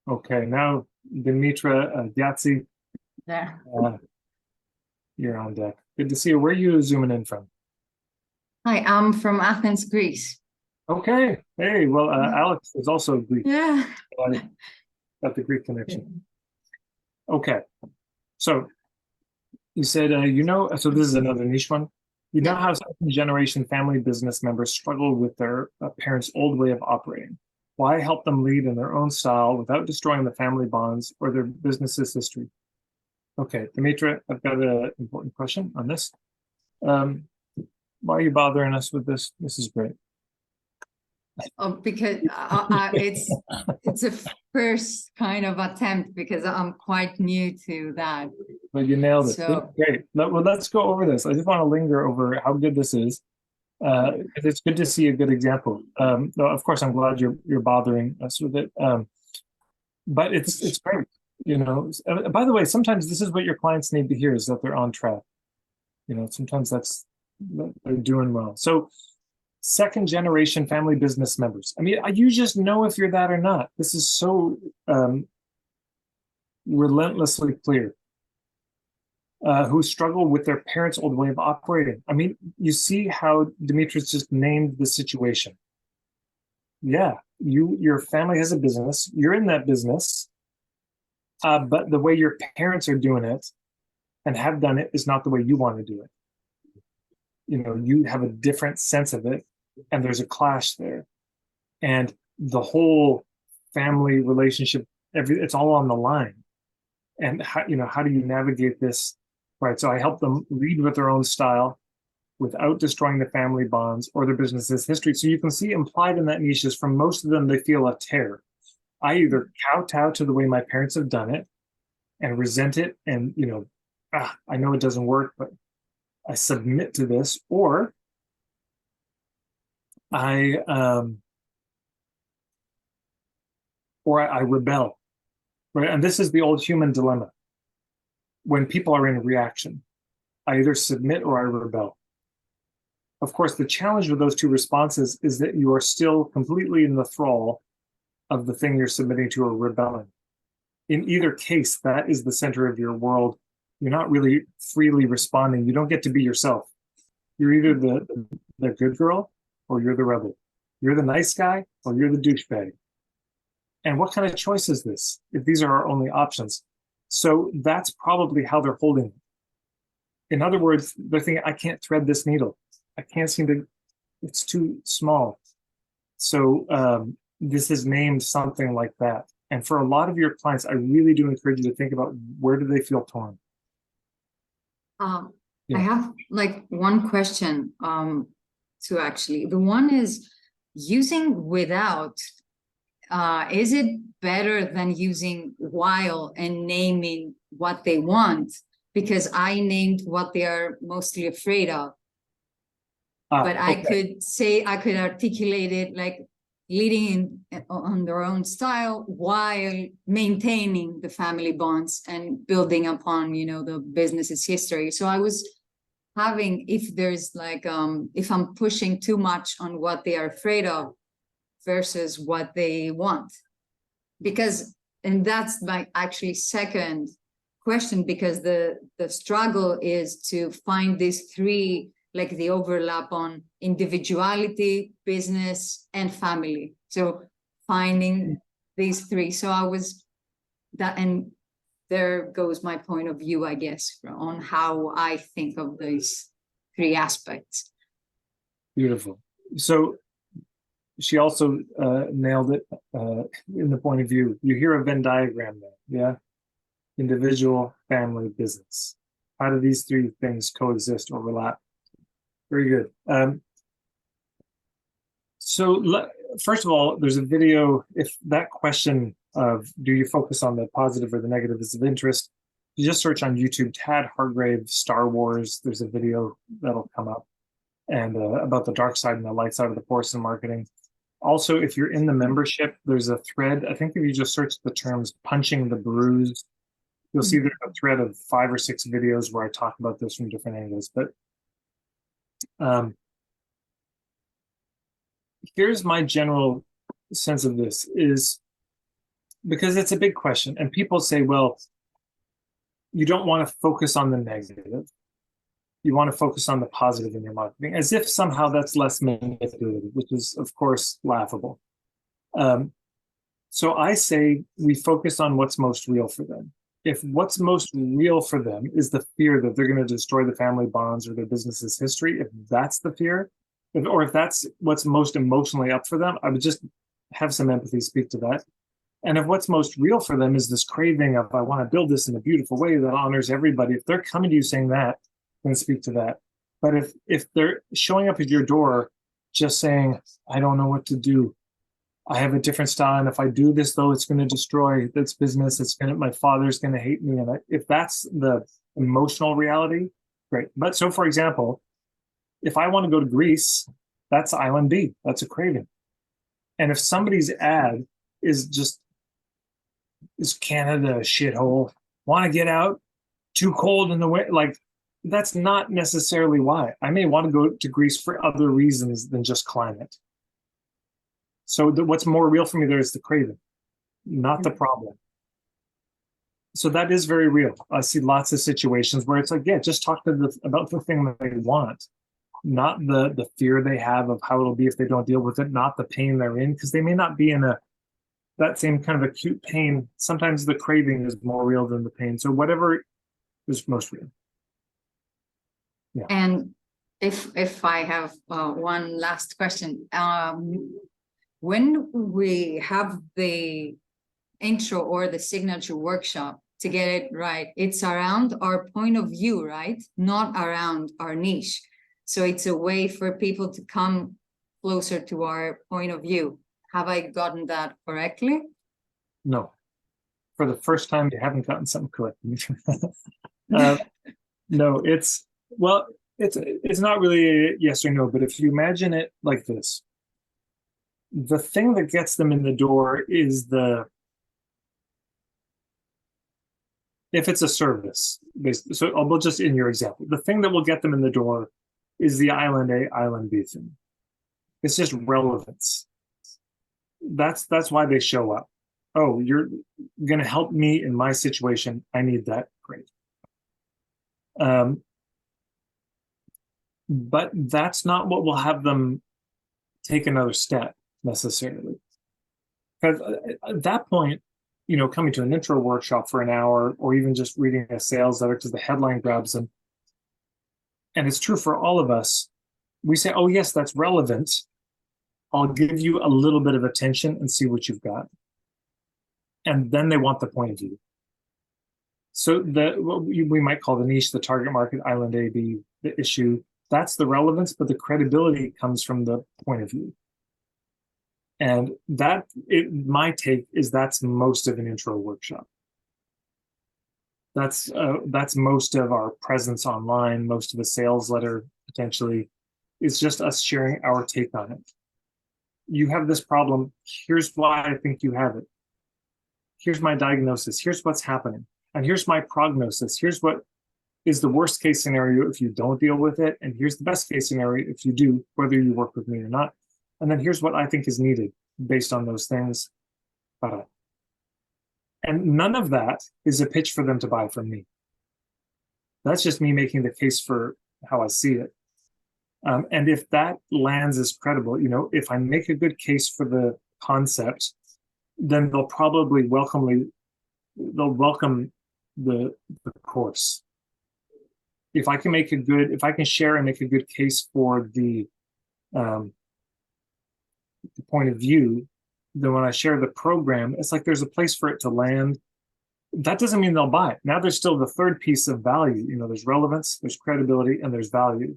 Okay, now Dimitra Gyatsi, There. uh, you're on deck. Good to see you. Where are you zooming in from? Hi, I'm from Athens, Greece. Okay. Hey, well, Alex is also Greek. Yeah. I got the Greek connection. Okay. So you said, so this is another niche one. You know Yeah. how second generation family business members struggle with their parents' old way of operating. Why help them lead in their own style without destroying the family bonds or their business's history? Okay, Dimitra, I've got an important question on this. Um, why are you bothering us with this? This is great. Because it's a first kind of attempt because I'm quite new to that. But you nailed it. So, Great. Let's go over this. I just want to linger over how good this is. It's good to see a good example. No, of course, I'm glad you're bothering us with it. But it's great. By the way, sometimes this is what your clients need to hear is that they're on track. Sometimes they're doing well. So second generation family business members. I mean, you just know if you're that or not. This is so relentlessly clear. Who struggle with their parents' old way of operating. I mean, you see how Demetrius just named the situation. Yeah, your family has a business. You're in that business, but the way your parents are doing it and have done it is not the way you want to do it. You have a different sense of it, and there's a clash there. And the whole family relationship, it's all on the line. And how do you navigate this? Right. So I help them lead with their own style without destroying the family bonds or their business's history. So you can see implied in that niche is from most of them, they feel a tear. I either kowtow to the way my parents have done it and resent it. And, I know it doesn't work, but I submit to this, or I, I rebel. Right. And this is the old human dilemma. When people are in reaction, I either submit or I rebel. Of course, the challenge with those two responses is that you are still completely in the thrall of the thing you're submitting to or rebelling. In either case, that is the center of your world. You're not really freely responding. You don't get to be yourself. You're either the good girl or you're the rebel. You're the nice guy or you're the douchebag. And what kind of choice is this if these are our only options? So that's probably how they're holding it. In other words, they're thinking, I can't thread this needle. I can't seem to, it's too small. So this is named something like that. And for a lot of your clients, I really do encourage you to think about where do they feel torn? I have like one question to actually. The one is using without. Is it better than using while and naming what they want? Because I named what they are mostly afraid of. But I could articulate it like leading on their own style while maintaining the family bonds and building upon, the business's history. So I was having, if there's like, if I'm pushing too much on what they are afraid of versus what they want. And that's my actually second question, because the struggle is to find these three, like the overlap on individuality, business, and family. So finding these three. So I was that, and there goes my point of view, I guess, on how I think of these three aspects. Beautiful. So she also nailed it in the point of view. You hear a Venn diagram there, yeah? Individual, family, business. How do these three things coexist, overlap? Very good. First of all, there's a video. If that question of do you focus on the positive or the negative is of interest, you just search on YouTube, Tad Hargrave, Star Wars. There's a video that'll come up and about the dark side and the light side of the force in marketing. Also, if you're in the membership, there's a thread. I think if you just search the terms punching the bruise, you'll see there's a thread of 5 or 6 videos where I talk about this from different angles. But here's my general sense of this is because it's a big question. And people say, well, you don't want to focus on the negative. You want to focus on the positive in your marketing, as if somehow that's less manipulative, which is, of course, laughable. So I say we focus on what's most real for them. If what's most real for them is the fear that they're going to destroy the family bonds or their business's history, if that's the fear, or if that's what's most emotionally up for them, I would just have some empathy, speak to that. And if what's most real for them is this craving of, I want to build this in a beautiful way that honors everybody, if they're coming to you saying that, then speak to that. But if they're showing up at your door just saying, I don't know what to do, I have a different style, and if I do this, though, it's going to destroy this business, my father's going to hate me. And if that's the emotional reality, great. But so, for example, if I want to go to Greece, that's island B, that's a craving. And if somebody's ad is Canada a shithole, want to get out, too cold in the way, like, that's not necessarily why. I may want to go to Greece for other reasons than just climate. So what's more real for me there is the craving, not the problem. So that is very real. I see lots of situations where it's like, yeah, just talk to about the thing that they want, not the fear they have of how it'll be if they don't deal with it, not the pain they're in, because they may not be in that same kind of acute pain. Sometimes the craving is more real than the pain. So whatever is most real. Yeah. And if I have one last question, when we have the intro or the signature workshop, to get it right, it's around our point of view, right? Not around our niche. So it's a way for people to come closer to our point of view. Have I gotten that correctly? No. For the first time, you haven't gotten something correct. No, it's not really a yes or no, but if you imagine it like this, the thing that gets them in the door is if it's a service, so I'll just in your example, the thing that will get them in the door is the island A, island B thing. It's just relevance. That's why they show up. Oh, you're going to help me in my situation. I need that. Great. But that's not what will have them take another step necessarily. Because at that point, coming to an intro workshop for an hour or even just reading a sales letter because the headline grabs them. And it's true for all of us. We say, oh, yes, that's relevant. I'll give you a little bit of attention and see what you've got. And then they want the point of view. So what we might call the niche, the target market, island A, B, the issue, that's the relevance, but the credibility comes from the point of view. And my take is that's most of an intro workshop. That's most of our presence online, most of a sales letter potentially. It's just us sharing our take on it. You have this problem. Here's why I think you have it. Here's my diagnosis. Here's what's happening. And here's my prognosis. Here's what is the worst case scenario if you don't deal with it. And here's the best case scenario if you do, whether you work with me or not. And then here's what I think is needed based on those things. And none of that is a pitch for them to buy from me. That's just me making the case for how I see it. And if that lands as credible, if I make a good case for the concept, then they'll probably welcome the course. If I can share and make a good case for the point of view, then when I share the program, it's like there's a place for it to land. That doesn't mean they'll buy it. Now there's still the third piece of value. There's relevance, there's credibility, and there's value.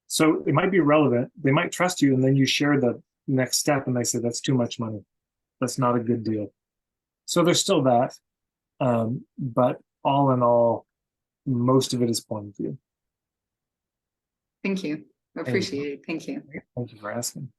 So it might be relevant. They might trust you, and then you share the next step, and they say, that's too much money. That's not a good deal. So there's still that. But all in all, most of it is point of view. Thank you. I appreciate it. Thank you. Thank you for asking.